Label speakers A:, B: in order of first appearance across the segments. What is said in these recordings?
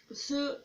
A: l'esprit.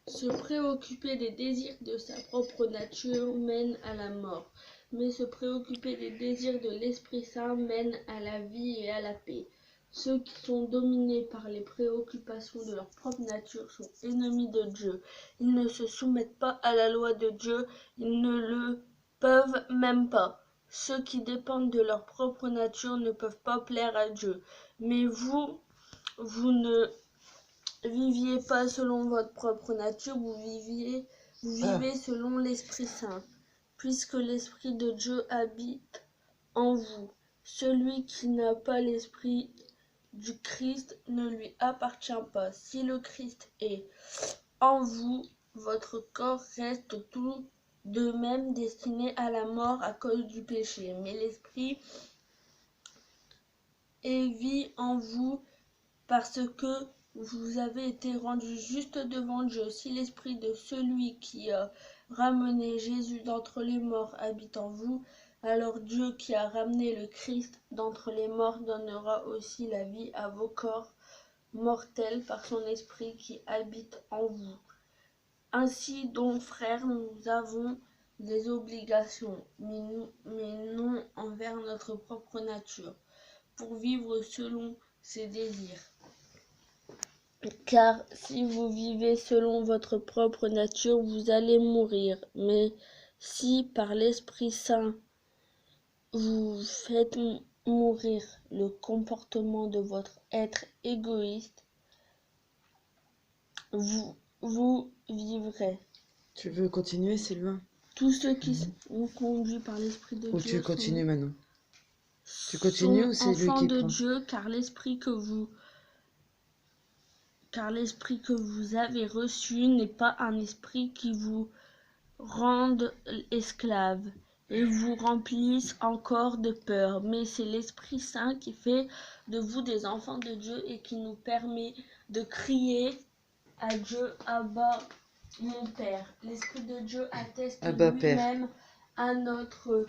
A: Se préoccuper des désirs de sa propre nature mène à la mort, mais se préoccuper des désirs de l'Esprit Saint mène à la vie et à la paix. Ceux qui sont dominés par les préoccupations de leur propre nature sont ennemis de Dieu. Ils ne se soumettent pas à la loi de Dieu, ils ne le peuvent même pas. Ceux qui dépendent de leur propre nature ne peuvent pas plaire à Dieu. Mais vous ne viviez pas selon votre propre nature, vous vivez selon l'Esprit Saint, puisque l'Esprit de Dieu habite en vous. Celui qui n'a pas l'Esprit du Christ ne lui appartient pas. Si le Christ est en vous, votre corps reste tout de même destiné à la mort à cause du péché, mais l'Esprit vit en vous parce que vous avez été rendus justes devant Dieu. Si l'esprit de celui qui a ramené Jésus d'entre les morts habite en vous, alors Dieu qui a ramené le Christ d'entre les morts donnera aussi la vie à vos corps mortels par son esprit qui habite en vous. Ainsi donc, frères, nous avons des obligations, mais non envers notre propre nature, pour vivre selon ses désirs. Car si vous vivez selon votre propre nature, vous allez mourir. Mais si par l'Esprit Saint vous faites mourir le comportement de votre être égoïste, vous vivrez.
B: Tu veux continuer, Sylvain?
A: Tous ceux qui sont conduits par l'Esprit de
B: Ou
A: Dieu
B: tu continues maintenant? Tu
A: sont
B: continues ou c'est lui
A: enfants
B: qui
A: de
B: prend?
A: Dieu, car l'esprit que vous avez reçu n'est pas un esprit qui vous rende esclaves et vous remplissent encore de peur, mais c'est l'Esprit Saint qui fait de vous des enfants de Dieu et qui nous permet de crier à Dieu, Abba, mon Père. L'Esprit de Dieu atteste
B: Abba, Père.
A: lui-même à notre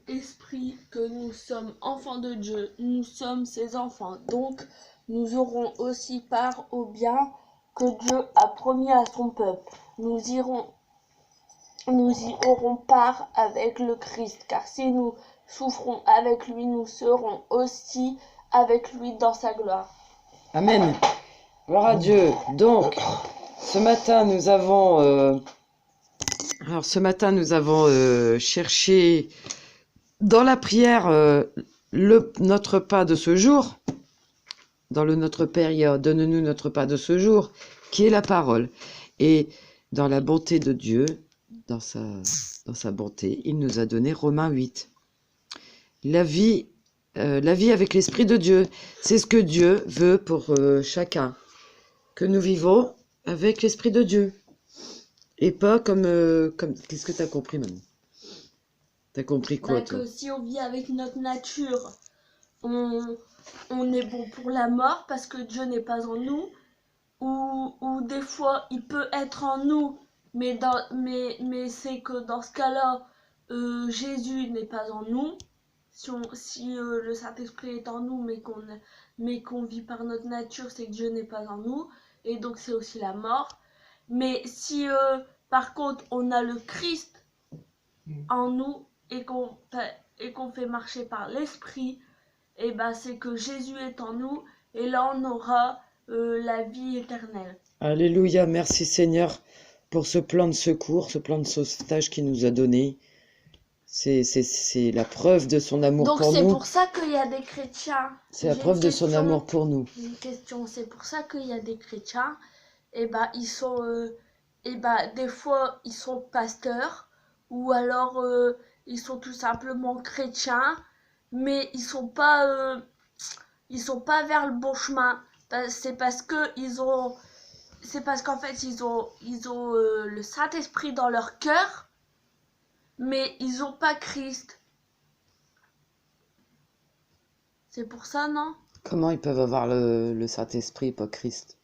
A: esprit que nous sommes enfants de Dieu, nous sommes ses enfants, donc nous aurons aussi part au bien que Dieu a promis à son peuple. Nous y aurons part avec le Christ, car si nous souffrons avec lui, nous serons aussi avec lui dans sa gloire.
B: Amen. Gloire à Dieu. Donc, ce matin, nous avons cherché dans la prière notre pain de ce jour. Dans notre Père, donne-nous notre pain de ce jour, qui est la parole. Et dans la bonté de Dieu, dans sa bonté, il nous a donné Romains 8. La vie avec l'Esprit de Dieu, c'est ce que Dieu veut pour chacun. Que nous vivons avec l'Esprit de Dieu. Et pas comme qu'est-ce que tu as compris maintenant? T'as compris quoi, toi?
A: Que si on vit avec notre nature, on est bon pour la mort parce que Dieu n'est pas en nous, ou des fois il peut être en nous, mais c'est que dans ce cas-là, Jésus n'est pas en nous. Si le Saint-Esprit est en nous, mais qu'on vit par notre nature, c'est que Dieu n'est pas en nous, et donc c'est aussi la mort. Mais si par contre on a le Christ en nous et qu'on fait marcher par l'Esprit, et ben c'est que Jésus est en nous, et là on aura la vie éternelle.
B: Alléluia, merci Seigneur pour ce plan de secours, ce plan de sauvetage qu'il nous a donné. C'est la preuve de son amour
A: donc,
B: pour nous.
A: Donc c'est pour ça qu'il y a des chrétiens.
B: C'est la preuve de son amour pour nous.
A: Une question, c'est pour ça qu'il y a des chrétiens, et ben ils sont, des fois ils sont pasteurs, ou alors ils sont tout simplement chrétiens, mais ils sont pas vers le bon chemin. C'est parce qu'en fait ils ont le Saint-Esprit dans leur cœur, mais ils n'ont pas Christ. C'est pour ça, non?
B: Comment ils peuvent avoir le Saint-Esprit et pas Christ?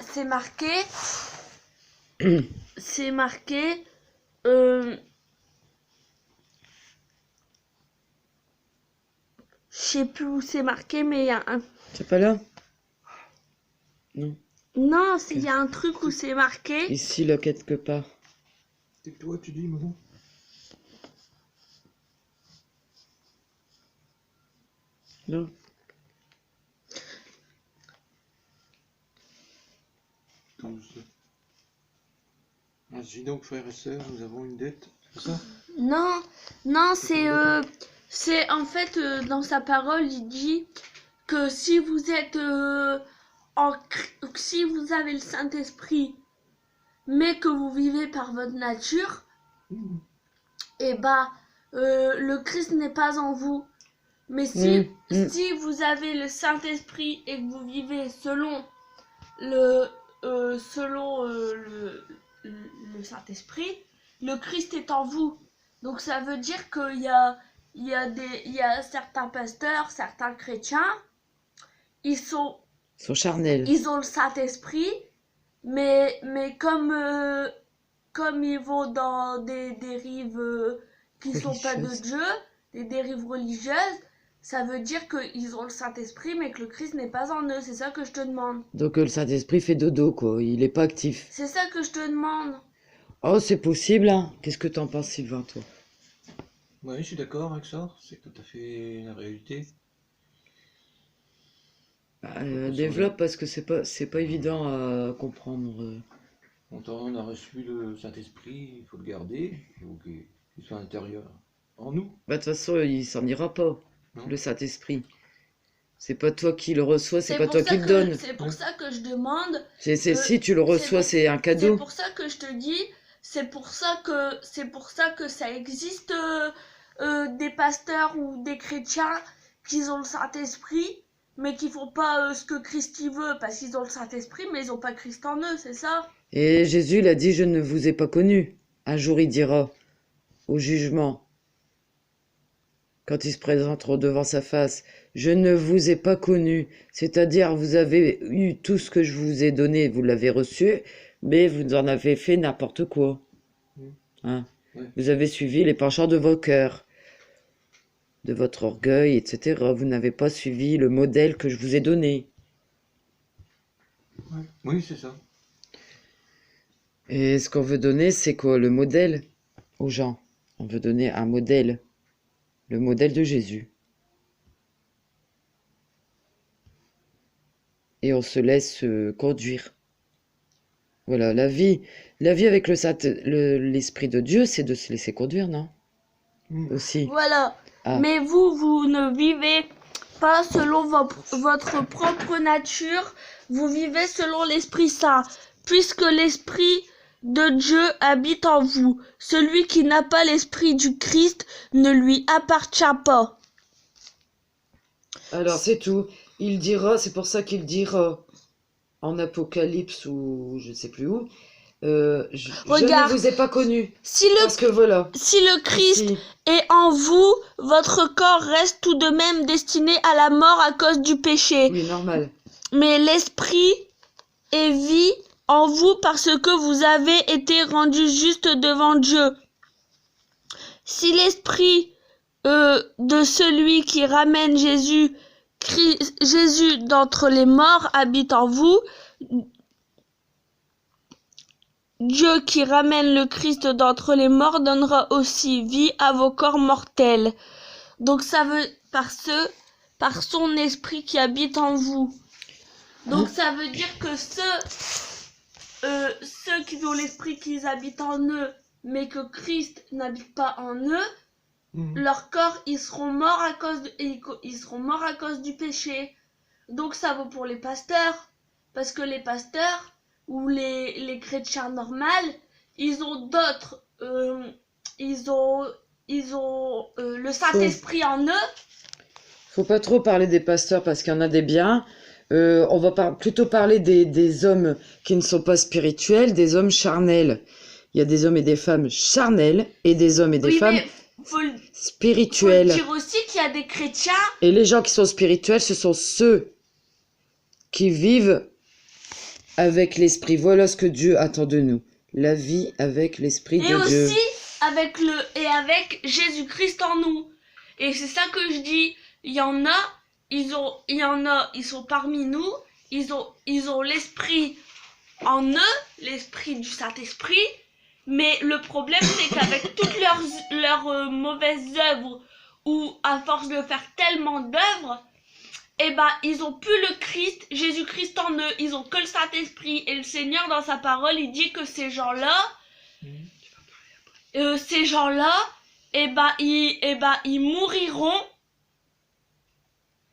A: C'est marqué. C'est marqué. Je sais plus où c'est marqué, mais il y a un.
B: C'est pas là? Non.
A: Non, il y a un truc où c'est marqué.
B: Ici, là, quelque part.
C: C'est toi, tu dis, maman?
B: Non.
C: Ainsi donc, frères et sœurs, nous avons une dette, c'est ça?
A: Non, c'est en fait dans sa parole, il dit que si vous êtes si vous avez le Saint-Esprit, mais que vous vivez par votre nature, et le Christ n'est pas en vous. Mais si vous avez le Saint-Esprit et que vous vivez selon le Saint-Esprit, le Christ est en vous. Donc ça veut dire qu'il y a certains pasteurs, certains chrétiens, ils sont
B: charnels.
A: Ils ont le Saint-Esprit, mais comme ils vont dans des dérives qui sont pas de Dieu, des dérives religieuses, ça veut dire qu'ils ont le Saint-Esprit, mais que le Christ n'est pas en eux. C'est ça que je te demande.
B: Donc le Saint-Esprit fait dodo, quoi. Il est pas actif.
A: C'est ça que je te demande.
B: Oh, c'est possible, hein. Qu'est-ce que t'en penses, Sylvain, toi?
C: Oui, je suis d'accord avec ça. C'est tout à fait la réalité.
B: Développe parce que c'est pas évident à comprendre.
C: Quand on a reçu le Saint-Esprit, il faut le garder, il faut qu'il soit à l'intérieur. En nous.
B: Bah, de toute façon, il s'en ira pas,
C: Non.
B: le Saint-Esprit. C'est pas toi qui le reçois, c'est pas toi qui le donne.
A: C'est pour ça que je demande.
B: Si tu le reçois, c'est un cadeau.
A: C'est pour ça que je te dis, c'est pour ça que ça existe des pasteurs ou des chrétiens qui ont le Saint-Esprit, mais qui font pas ce que Christ il veut, parce qu'ils ont le Saint-Esprit, mais ils ont pas Christ en eux, c'est ça?
B: Et Jésus, il a dit, je ne vous ai pas connu. Un jour, il dira, au jugement, quand il se présentera devant sa face, je ne vous ai pas connu. C'est-à-dire, vous avez eu tout ce que je vous ai donné, vous l'avez reçu, mais vous en avez fait n'importe quoi. Hein?
C: Oui.
B: Vous avez suivi les penchants de vos cœurs, de votre orgueil, etc. Vous n'avez pas suivi le modèle que je vous ai donné.
C: Oui, c'est ça.
B: Et ce qu'on veut donner, c'est quoi? Le modèle aux gens. On veut donner un modèle. Le modèle de Jésus. Et on se laisse conduire. Voilà, la vie avec l'Esprit de Dieu, c'est de se laisser conduire, non? Aussi.
A: Voilà.
B: Ah.
A: Mais vous ne vivez pas selon votre propre nature, vous vivez selon l'Esprit Saint, puisque l'Esprit de Dieu habite en vous. Celui qui n'a pas l'Esprit du Christ ne lui appartient pas.
B: Alors c'est tout. Il dira, c'est pour ça qu'il dira en Apocalypse ou je ne sais plus où,
A: Regarde,
B: je ne vous ai pas connu.
A: Si
B: Parce que voilà.
A: Si le Christ est en vous, votre corps reste tout de même destiné à la mort à cause du péché.
B: Oui, normal.
A: Mais l'Esprit est vie en vous parce que vous avez été rendus justes devant Dieu. Si l'Esprit de celui qui ramène Jésus d'entre les morts habite en vous, Dieu qui ramène le Christ d'entre les morts donnera aussi vie à vos corps mortels. Donc ça veut par son esprit qui habite en vous. Donc ça veut dire que ceux qui ont l'esprit qui habite en eux, mais que Christ n'habite pas en eux, leur corps ils seront morts à cause du péché. Donc ça vaut pour les pasteurs, parce que les pasteurs ou les chrétiens normaux, ils ont d'autres, ils ont le Saint-Esprit en eux.
B: Faut pas trop parler des pasteurs parce qu'il y en a des biens. On va plutôt parler des hommes qui ne sont pas spirituels, des hommes charnels. Il y a des hommes et des femmes charnels et des hommes et des femmes spirituels.
A: Faut dire aussi qu'il y a des chrétiens.
B: Et les gens qui sont spirituels, ce sont ceux qui vivent avec l'esprit. Voilà ce que Dieu attend de nous. La vie avec l'esprit de Dieu.
A: Et aussi avec Jésus-Christ en nous. Et c'est ça que je dis. Il y en a, ils sont parmi nous ils ont l'esprit en eux, l'esprit du Saint-Esprit, mais le problème c'est qu'avec toutes leurs mauvaises œuvres, ou à force de faire tellement d'œuvres, eh ben ils ont plus le Christ, Jésus-Christ en eux, ils ont que le Saint-Esprit, et le Seigneur dans sa parole, il dit que ces gens-là, eh ben ils mourront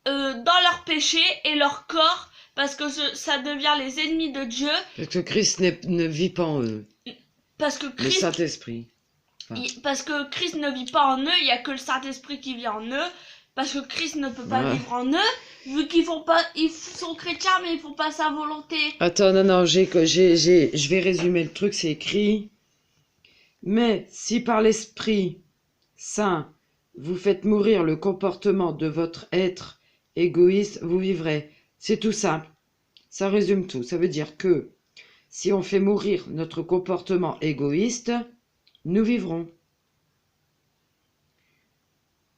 A: dans leur péché et leur corps, parce que ça devient les ennemis de Dieu.
B: Parce que Christ ne vit pas en eux.
A: Parce que
B: Le
A: Christ,
B: Saint-Esprit.
A: parce que Christ ne vit pas en eux, il y a que le Saint-Esprit qui vit en eux. Parce que Christ ne peut pas vivre en eux, vu qu'ils sont chrétiens, mais ils font pas sa volonté.
B: Attends, non, je vais résumer le truc, c'est écrit. Mais si par l'Esprit Saint, vous faites mourir le comportement de votre être égoïste, vous vivrez. C'est tout simple. Ça résume tout. Ça veut dire que si on fait mourir notre comportement égoïste, nous vivrons.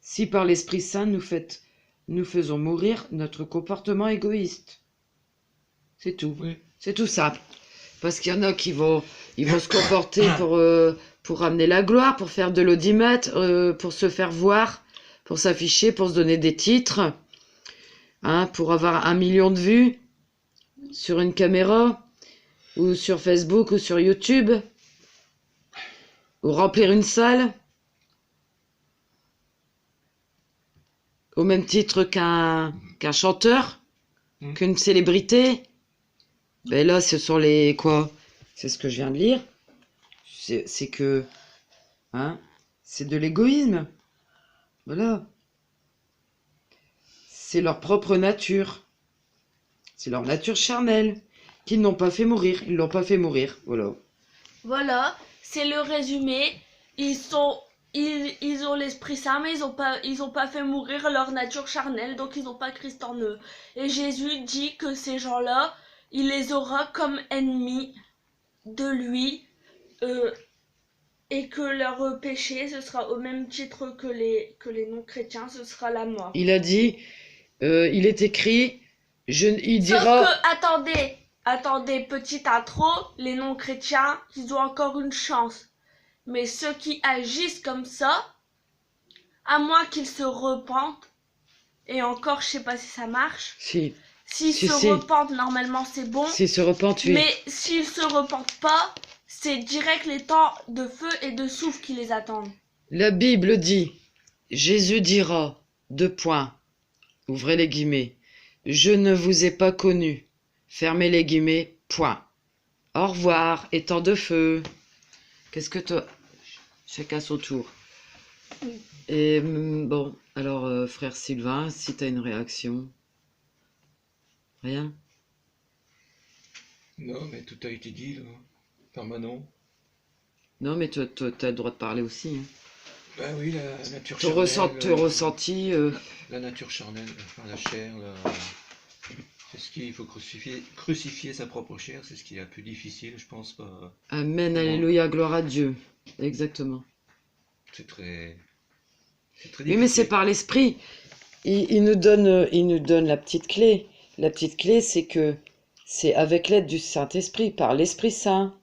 B: Si par l'Esprit Saint nous faisons mourir notre comportement égoïste. C'est tout.
C: Oui.
B: C'est tout simple. Parce qu'il y en a qui vont se comporter pour ramener la gloire, pour faire de l'audimat, pour se faire voir, pour s'afficher, pour se donner des titres, hein, pour avoir 1 million de vues sur une caméra, ou sur Facebook, ou sur YouTube, ou remplir une salle. Au même titre qu'un chanteur, qu'une célébrité. Ben là, ce sont les... Quoi? C'est ce que je viens de lire. C'est que... Hein? C'est de l'égoïsme. Voilà. C'est leur propre nature. C'est leur nature charnelle. Qu'ils n'ont pas fait mourir. Ils l'ont pas fait mourir. Voilà.
A: Voilà, c'est le résumé. Ils ont l'Esprit Saint, mais ils ont pas fait mourir leur nature charnelle, donc ils n'ont pas Christ en eux. Et Jésus dit que ces gens-là, il les aura comme ennemis de lui, et que leur péché, ce sera au même titre que les non-chrétiens, ce sera la mort.
B: Il a dit, il est écrit, il dira...
A: Sauf que, attendez, petite intro, les non-chrétiens, ils ont encore une chance. Mais ceux qui agissent comme ça, à moins qu'ils se repentent, et encore, je sais pas si ça marche.
B: Si.
A: S'ils se repentent, normalement, c'est bon.
B: S'ils se repentent, oui.
A: Mais s'ils se repentent pas, c'est direct les temps de feu et de souffle qui les attendent.
B: La Bible dit, Jésus dira, ouvrez les guillemets, je ne vous ai pas connu, fermez les guillemets, point. Au revoir, et temps de feu. Qu'est-ce que toi... Chacun son tour.
A: Oui.
B: Et bon, alors frère Sylvain, si tu as une réaction. Rien?
C: Non, mais tout a été dit, là. Permanent.
B: Non, mais toi, tu as le droit de parler aussi. Hein.
C: Ben oui, la nature
B: Ton
C: charnelle.
B: ressenti...
C: La nature charnelle, enfin, la chair, c'est ce qu'il faut crucifier sa propre chair, c'est ce qui est un peu difficile, je pense.
B: Amen, alléluia, gloire à Dieu. Exactement.
C: C'est très difficile.
B: Oui, mais c'est par l'esprit. Il nous donne la petite clé. La petite clé, c'est que c'est avec l'aide du Saint-Esprit, par l'Esprit Saint.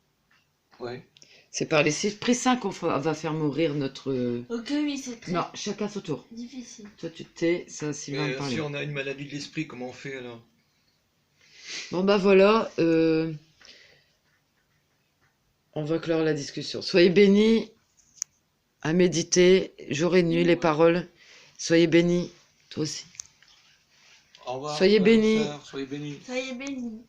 C: Ouais.
B: C'est par l'Esprit Saint qu'on va faire mourir notre...
A: Ok, oui, c'est très
B: Non, chacun son tour.
A: difficile.
B: Toi, tu t'es, ça, Sylvain parler.
C: Si on a une maladie de l'esprit, comment on fait alors?
B: Bon, bah voilà. On va clore la discussion. Soyez bénis à méditer jour et nuit les paroles. Soyez bénis, toi aussi.
C: Au revoir.
B: Soyez bénis.
C: Soyez bénis.
A: Soyez bénis.